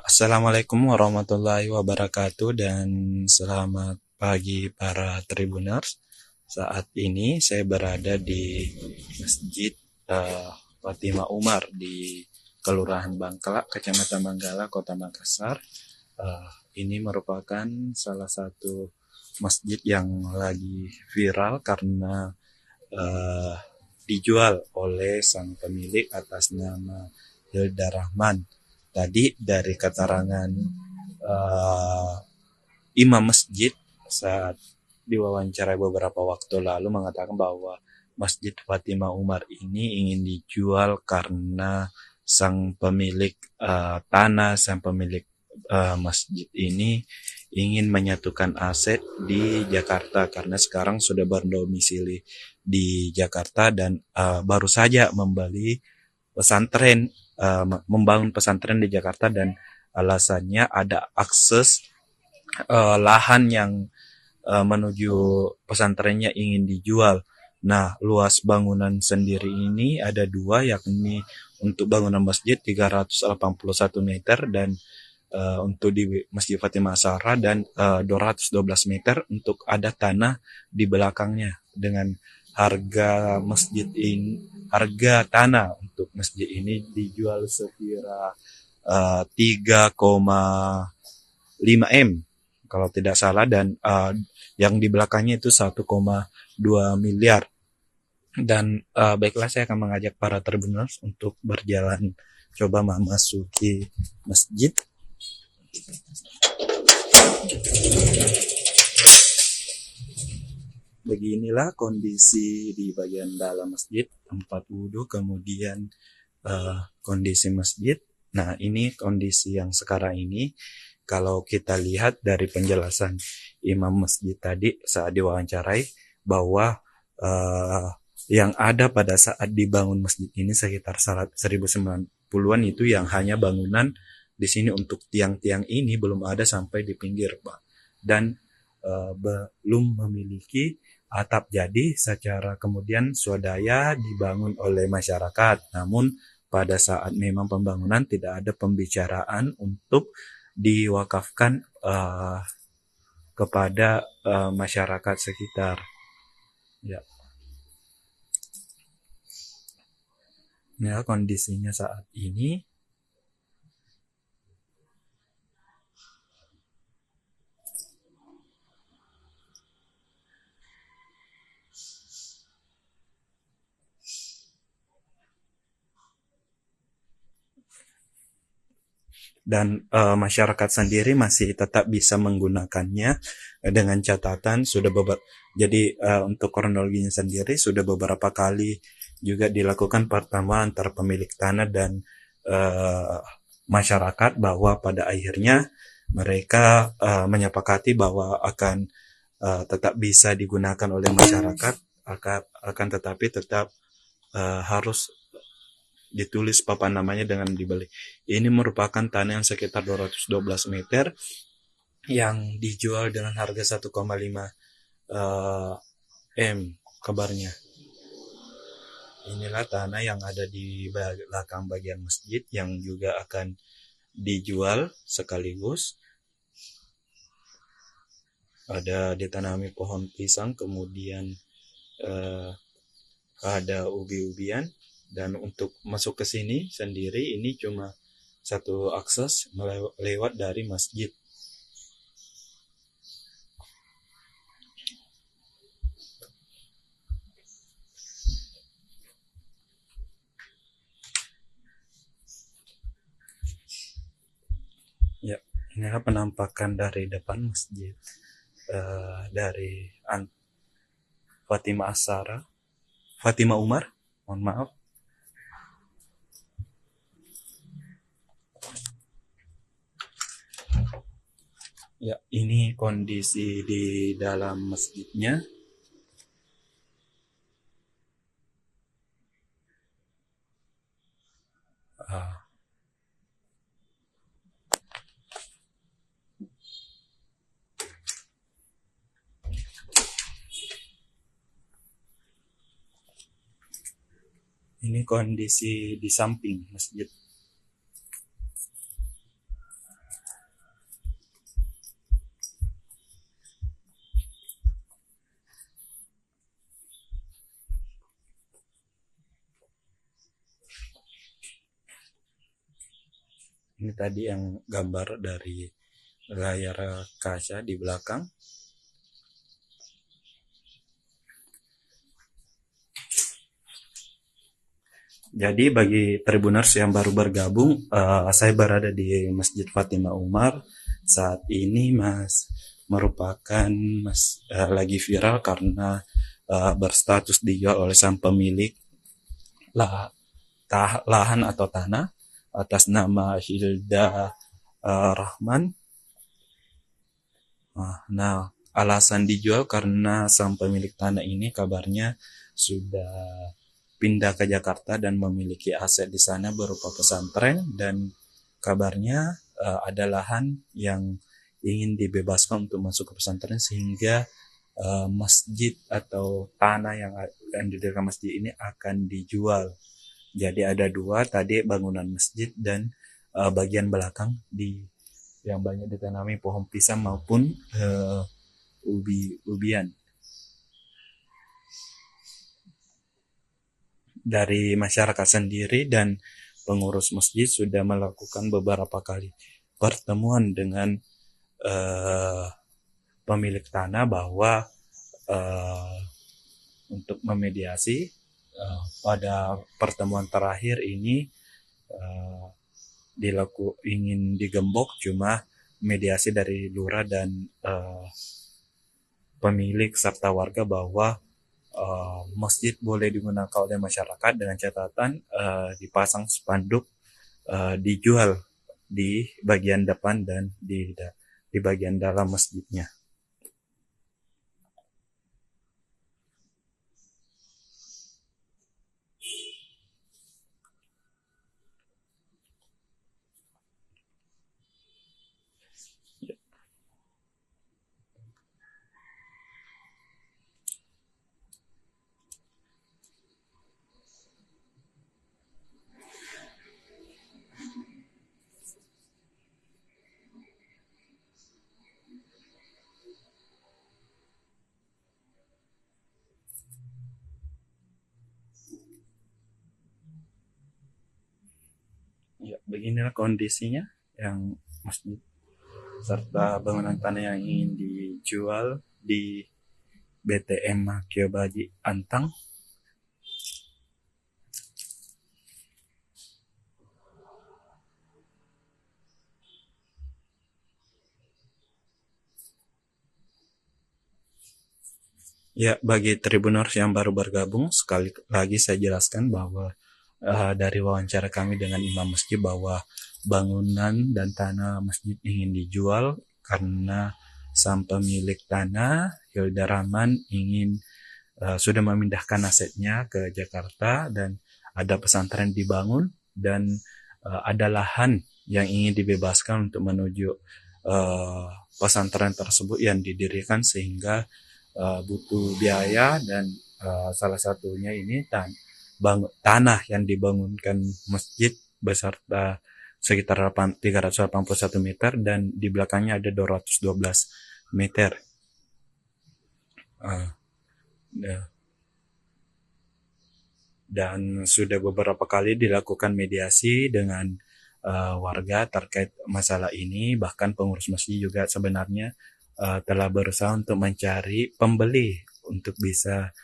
Assalamualaikum warahmatullahi wabarakatuh dan selamat pagi para Tribuners. Saat ini saya berada di Masjid Fatimah Umar di Kelurahan Bangkala, Kecamatan Manggala, Kota Makassar. Ini merupakan salah satu masjid yang lagi viral karena dijual oleh sang pemilik atas nama Hilda Rahman. Tadi dari keterangan imam masjid saat diwawancarai beberapa waktu lalu mengatakan bahwa Masjid Fatimah Umar ini ingin dijual karena sang pemilik tanah, sang pemilik masjid ini ingin menyatukan aset di Jakarta karena sekarang sudah berdomisili di Jakarta dan baru saja membangun pesantren di Jakarta dan alasannya ada akses lahan yang menuju pesantrennya ingin dijual. Nah, luas bangunan sendiri ini ada dua, yakni untuk bangunan masjid 381 meter dan untuk di Masjid Fatimah Asara dan 212 meter untuk ada tanah di belakangnya dengan harga tanah untuk masjid ini dijual sekira 3,5 M kalau tidak salah dan yang di belakangnya itu 1,2 miliar. Dan baiklah, saya akan mengajak para tribuners untuk berjalan coba memasuki masjid. Beginilah kondisi di bagian dalam masjid, tempat wudhu, kemudian kondisi masjid. Nah, ini kondisi yang sekarang ini. Kalau kita lihat dari penjelasan imam masjid tadi saat diwawancarai bahwa yang ada pada saat dibangun masjid ini sekitar 1090-an itu yang hanya bangunan di sini untuk tiang-tiang ini belum ada sampai di pinggir, Pak. Dan belum memiliki atap, jadi secara kemudian swadaya dibangun oleh masyarakat. Namun pada saat memang pembangunan tidak ada pembicaraan untuk diwakafkan kepada masyarakat sekitar. Ya. Ya, kondisinya saat ini. Dan masyarakat sendiri masih tetap bisa menggunakannya dengan catatan jadi untuk kronologinya sendiri sudah beberapa kali juga dilakukan pertemuan antara pemilik tanah dan masyarakat bahwa pada akhirnya mereka menyepakati bahwa akan tetap bisa digunakan oleh masyarakat, akan tetapi tetap harus ditulis papan namanya dengan dibalik. Ini merupakan tanah yang sekitar 212 meter yang dijual dengan harga 1,5 M kabarnya. Inilah tanah yang ada di belakang bagian masjid yang juga akan dijual sekaligus. Ada ditanami pohon pisang, kemudian ada ubi-ubian. Dan untuk masuk ke sini sendiri ini cuma satu akses lewat dari masjid. Ya, inilah penampakan dari depan masjid dari Fatimah Umar. Mohon maaf. Ya, ini kondisi di dalam masjidnya. Ini kondisi di samping masjid. Ini tadi yang gambar dari layar kaca di belakang. Jadi bagi Tribuners yang baru bergabung, saya berada di Masjid Fatima Umar. Saat ini merupakan lagi viral karena berstatus dijual oleh sang pemilik lahan atau tanah atas nama Hilda Rahman. Nah, alasan dijual karena sang pemilik tanah ini kabarnya sudah pindah ke Jakarta dan memiliki aset di sana berupa pesantren, dan kabarnya ada lahan yang ingin dibebaskan untuk masuk ke pesantren sehingga masjid atau tanah yang didirikan masjid ini akan dijual. Jadi ada dua tadi, bangunan masjid dan bagian belakang yang banyak ditanami pohon pisang maupun ubi-ubian. Dari masyarakat sendiri dan pengurus masjid sudah melakukan beberapa kali pertemuan dengan pemilik tanah bahwa untuk memediasi. Pada pertemuan terakhir ini ingin digembok, cuma mediasi dari lurah dan pemilik serta warga bahwa masjid boleh digunakan oleh masyarakat dengan catatan dipasang spanduk dijual di bagian depan dan di bagian dalam masjidnya. Ya, beginilah kondisinya yang masjid serta bangunan tanah yang ingin dijual di BTM Makyobaji Antang. Ya, bagi Tribuners yang baru bergabung, sekali lagi saya jelaskan bahwa dari wawancara kami dengan imam masjid bahwa bangunan dan tanah masjid ingin dijual karena sang pemilik tanah, Hilda Rahman, sudah memindahkan asetnya ke Jakarta dan ada pesantren dibangun dan ada lahan yang ingin dibebaskan untuk menuju pesantren tersebut yang didirikan, sehingga butuh biaya dan salah satunya ini tanah yang dibangunkan masjid beserta sekitar 381 meter dan di belakangnya ada 212 meter. Dan sudah beberapa kali dilakukan mediasi dengan warga terkait masalah ini. Bahkan pengurus masjid juga sebenarnya telah berusaha untuk mencari pembeli untuk bisa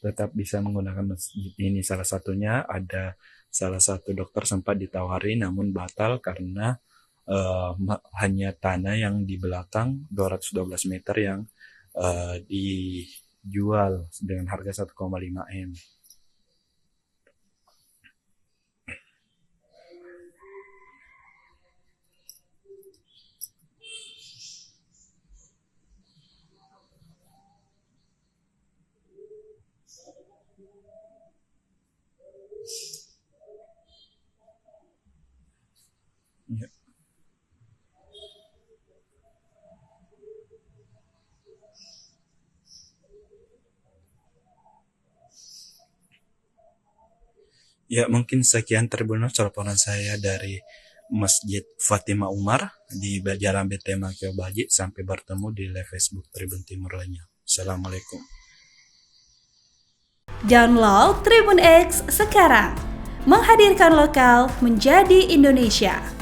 tetap bisa menggunakan masjid ini. Salah satunya ada salah satu dokter sempat ditawari namun batal karena hanya tanah yang di belakang 212 meter yang dijual dengan harga 1,5 M. Ya. Ya, mungkin sekian Tribuners laporan saya dari Masjid Fatima Umar di Jalan BT Makyobaji. Sampai bertemu di live Facebook Tribun Timur lainnya. Assalamualaikum. Download Tribun X sekarang, Menghadirkan lokal menjadi Indonesia.